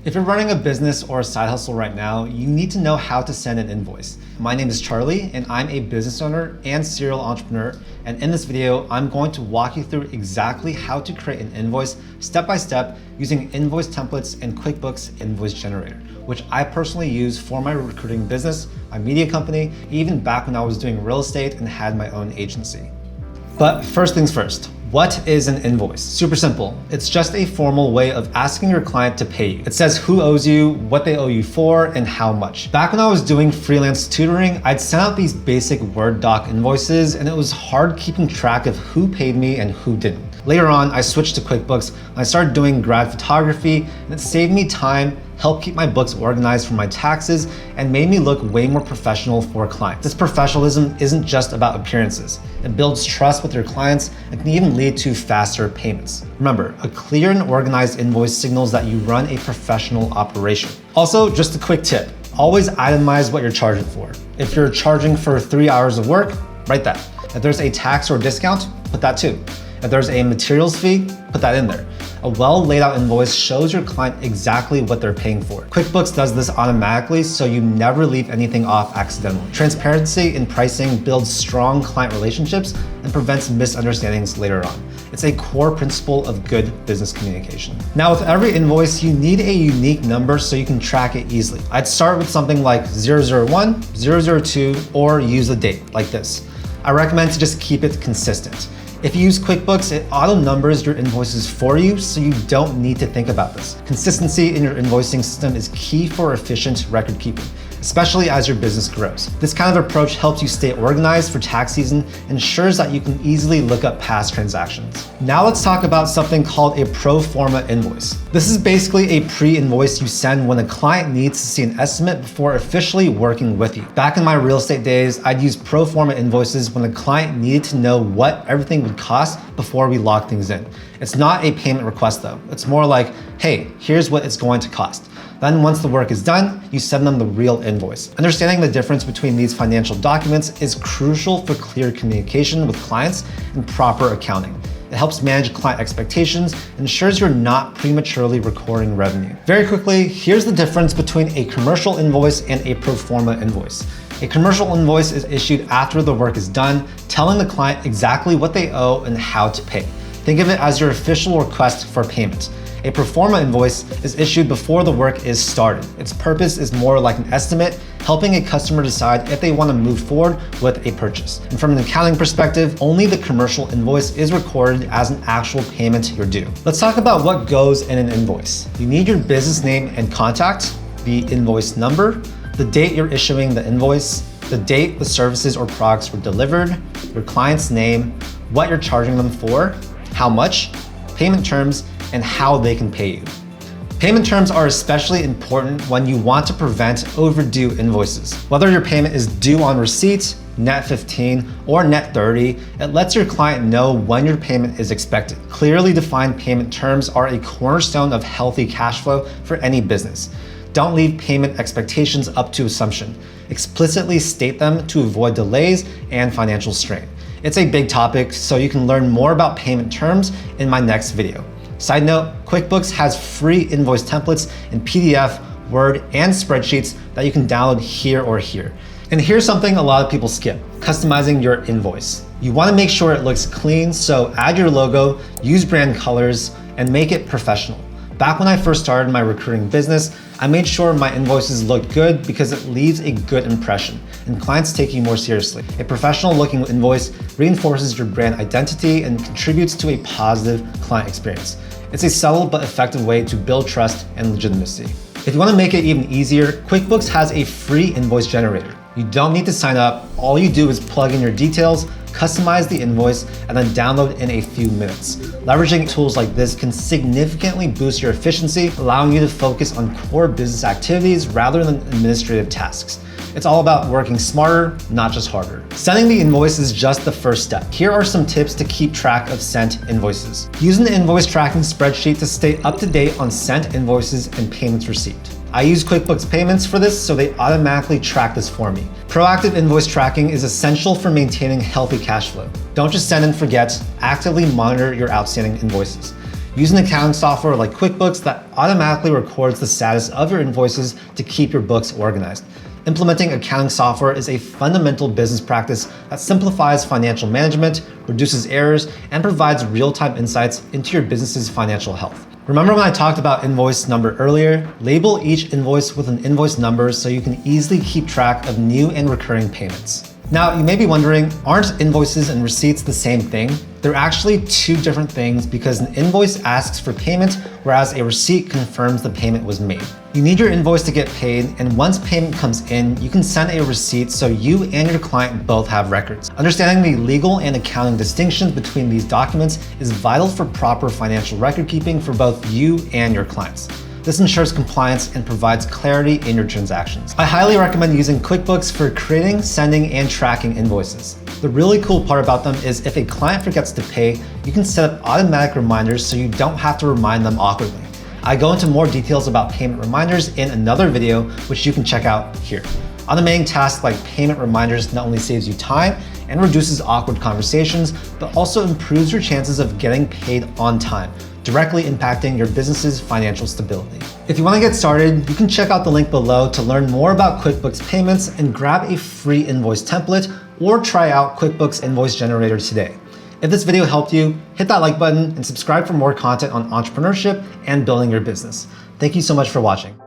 If you're running a business or a side hustle right now, you need to know how to send an invoice. My name is Charlie, and I'm a business owner and serial entrepreneur. And in this video, I'm going to walk you through exactly how to create an invoice step by step using invoice templates and QuickBooks Invoice Generator, which I personally use for my recruiting business, my media company, even back when I was doing real estate and had my own agency. But first things first. What is an invoice? Super simple. It's just a formal way of asking your client to pay you. It says who owes you, what they owe you for, and how much. Back when I was doing freelance tutoring, I'd send out these basic Word doc invoices, and it was hard keeping track of who paid me and who didn't. Later on, I switched to QuickBooks and I started doing grad photography, and it saved me time, helped keep my books organized for my taxes, and made me look way more professional for clients. This professionalism isn't just about appearances. It builds trust with your clients and can even lead to faster payments. Remember, a clear and organized invoice signals that you run a professional operation. Also, just a quick tip, always itemize what you're charging for. If you're charging for 3 hours of work, write that. If there's a tax or discount, put that too. If there's a materials fee, put that in there. A well laid out invoice shows your client exactly what they're paying for. QuickBooks does this automatically, so you never leave anything off accidentally. Transparency in pricing builds strong client relationships and prevents misunderstandings later on. It's a core principle of good business communication. Now, with every invoice, you need a unique number so you can track it easily. I'd start with something like 001, 002, or use a date like this. I recommend to just keep it consistent. If you use QuickBooks, it auto-numbers your invoices for you, so you don't need to think about this. Consistency in your invoicing system is key for efficient record keeping, especially as your business grows. This kind of approach helps you stay organized for tax season and ensures that you can easily look up past transactions. Now let's talk about something called a proforma invoice. This is basically a pre-invoice you send when a client needs to see an estimate before officially working with you. Back in my real estate days, I'd use proforma invoices when a client needed to know what everything would cost before we lock things in. It's not a payment request though. It's more like, hey, here's what it's going to cost. Then once the work is done, you send them the real invoice. Understanding the difference between these financial documents is crucial for clear communication with clients and proper accounting. It helps manage client expectations and ensures you're not prematurely recording revenue. Very quickly, here's the difference between a commercial invoice and a pro forma invoice. A commercial invoice is issued after the work is done, telling the client exactly what they owe and how to pay. Think of it as your official request for payment. A pro forma invoice is issued before the work is started. Its purpose is more like an estimate, helping a customer decide if they want to move forward with a purchase. And from an accounting perspective, only the commercial invoice is recorded as an actual payment you're due. Let's talk about what goes in an invoice. You need your business name and contact, the invoice number, the date you're issuing the invoice, the date the services or products were delivered, your client's name, what you're charging them for, how much, payment terms, and how they can pay you. Payment terms are especially important when you want to prevent overdue invoices. Whether your payment is due on receipt, net 15, or net 30, it lets your client know when your payment is expected. Clearly defined payment terms are a cornerstone of healthy cash flow for any business. Don't leave payment expectations up to assumption. Explicitly state them to avoid delays and financial strain. It's a big topic, so you can learn more about payment terms in my next video. Side note, QuickBooks has free invoice templates in PDF, Word, and spreadsheets that you can download here or here. And here's something a lot of people skip, customizing your invoice. You want to make sure it looks clean, so add your logo, use brand colors, and make it professional. Back when I first started my recruiting business, I made sure my invoices looked good because it leaves a good impression and clients take you more seriously. A professional looking invoice reinforces your brand identity and contributes to a positive client experience. It's a subtle but effective way to build trust and legitimacy. If you want to make it even easier, QuickBooks has a free invoice generator. You don't need to sign up. All you do is plug in your details, customize the invoice, and then download in a few minutes. Leveraging tools like this can significantly boost your efficiency, allowing you to focus on core business activities rather than administrative tasks. It's all about working smarter, not just harder. Sending the invoice is just the first step. Here are some tips to keep track of sent invoices. Use an invoice tracking spreadsheet to stay up to date on sent invoices and payments received. I use QuickBooks Payments for this, so they automatically track this for me. Proactive invoice tracking is essential for maintaining healthy cash flow. Don't just send and forget, actively monitor your outstanding invoices. Use an accounting software like QuickBooks that automatically records the status of your invoices to keep your books organized. Implementing accounting software is a fundamental business practice that simplifies financial management, reduces errors, and provides real-time insights into your business's financial health. Remember when I talked about invoice number earlier? Label each invoice with an invoice number so you can easily keep track of new and recurring payments. Now, you may be wondering, aren't invoices and receipts the same thing? They're actually two different things because an invoice asks for payment, whereas a receipt confirms the payment was made. You need your invoice to get paid, and once payment comes in, you can send a receipt so you and your client both have records. Understanding the legal and accounting distinctions between these documents is vital for proper financial record keeping for both you and your clients. This ensures compliance and provides clarity in your transactions. I highly recommend using QuickBooks for creating, sending, and tracking invoices. The really cool part about them is if a client forgets to pay, you can set up automatic reminders so you don't have to remind them awkwardly. I go into more details about payment reminders in another video, which you can check out here. Automating tasks like payment reminders not only saves you time and reduces awkward conversations, but also improves your chances of getting paid on time, directly impacting your business's financial stability. If you want to get started, you can check out the link below to learn more about QuickBooks Payments and grab a free invoice template or try out QuickBooks Invoice Generator today. If this video helped you, hit that like button and subscribe for more content on entrepreneurship and building your business. Thank you so much for watching.